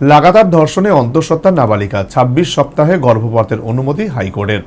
লাগাতার ধর্ষণে অন্তঃসত্ত্বা নাবালিকা, ২৬ সপ্তাহে গর্ভপাতের অনুমতি হাইকোর্টের।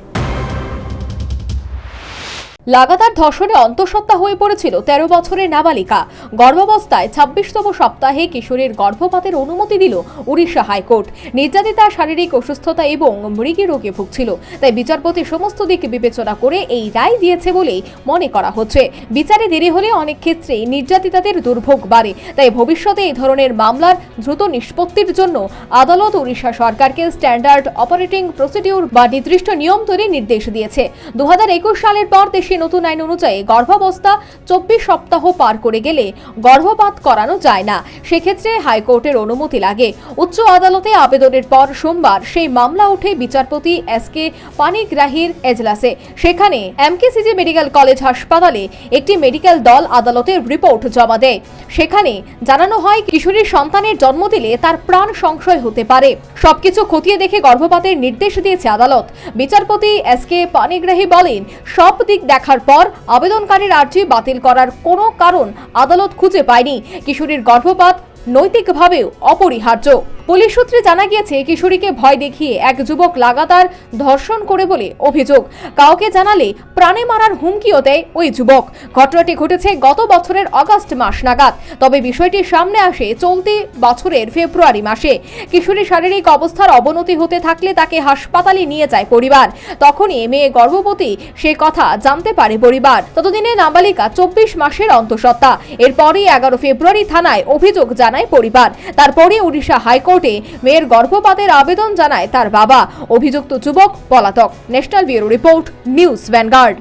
লাগাতার ধর্ষণে অন্তঃসত্ত্বা হয়ে পড়েছিল ১৩ বছরের নাবালিকা। গর্ভাবস্থায় ২৬তম সপ্তাহে কিশোরীর গর্ভপাতের অনুমতি দিল উড়িষ্যা হাইকোর্ট। নির্যাতিতা শারীরিক অসুস্থতা এবং মৃগী রোগে ভুগছিল, তাই বিচারপতি সমস্ত দিক বিবেচনা করে এই রায় দিয়েছে বলেই মনে করা হচ্ছে। বিচারে দেরি হলে অনেক ক্ষেত্রেই নির্যাতিতাদের দুর্ভোগ বাড়ে, তাই ভবিষ্যতে এই ধরনের মামলার দ্রুত নিষ্পত্তির জন্য আদালত উড়িষ্যা সরকারকে স্ট্যান্ডার্ড অপারেটিং প্রসিডিউর বা নির্দিষ্ট নিয়ম তৈরির নির্দেশ দিয়েছে। ২০২১ সালের পর দেশে নতুন আইন অনুযায়ী গর্ভাবস্থা ২৪ সপ্তাহ পার করে গেলে গর্ভপাত করানো যায় না, সেক্ষেত্রে হাইকোর্টের অনুমতি লাগে। উচ্চ আদালতে আবেদনের পর সোমবার সেই মামলা ওঠে বিচারপতি এস.কে পানিগ্রাহীর এজলাসে। সেখানে এমকেসিজি মেডিকেল কলেজ হাসপাতালে একটি মেডিকেল দল আদালতের রিপোর্ট জমা দেয়। সেখানে জানানো হয় কিশোরীর সন্তানের জন্ম দিলে তার প্রাণ সংশয় হতে পারে। সবকিছু খতিয়ে দেখে গর্ভপাতের নির্দেশ দিয়েছে আদালত। বিচারপতি এস.কে পানিগ্রাহী বলেন, সব দিক দেখার পর আবেদনকারীর আর্জি বাতিল করার কোনো কারণ আদালত খুঁজে পায়নি। কিশোরীর গর্ভপাত নৈতিকভাবেও অপরিহার্য। পুলিশ সূত্রে জানা গিয়েছে, কিশোরীকে ভয় দেখিয়ে এক যুবক লাগাতার ধর্ষণ করে বলে অভিযোগ। কাউকে জানালে প্রাণে মারার হুমকিও দেয় ওই যুবক। ঘটনাটি ঘটেছে গত বছরের আগস্ট মাস নাগাদ, তবে বিষয়টি সামনে আসে চলতি বছরের ফেব্রুয়ারি মাসে। কিশোরীর শারীরিক অবস্থার অবনতি হতে থাকলে তাকে হাসপাতালে নিয়ে যায় পরিবার। তখনই মেয়ে গর্ভবতী সে কথা জানতে পারে পরিবার। ততদিনে নাবালিকা ২৪ মাসের অন্তঃসত্ত্বা। এরপরই ১১ ফেব্রুয়ারি থানায় অভিযোগ জানায় পরিবার। তারপরে উড়িষ্যা হাইকোর্টে মেয়ের গর্ভপাতের আবেদন জানায় তার বাবা। অভিযুক্ত যুবক পলাতক। National bureau report, news vanguard.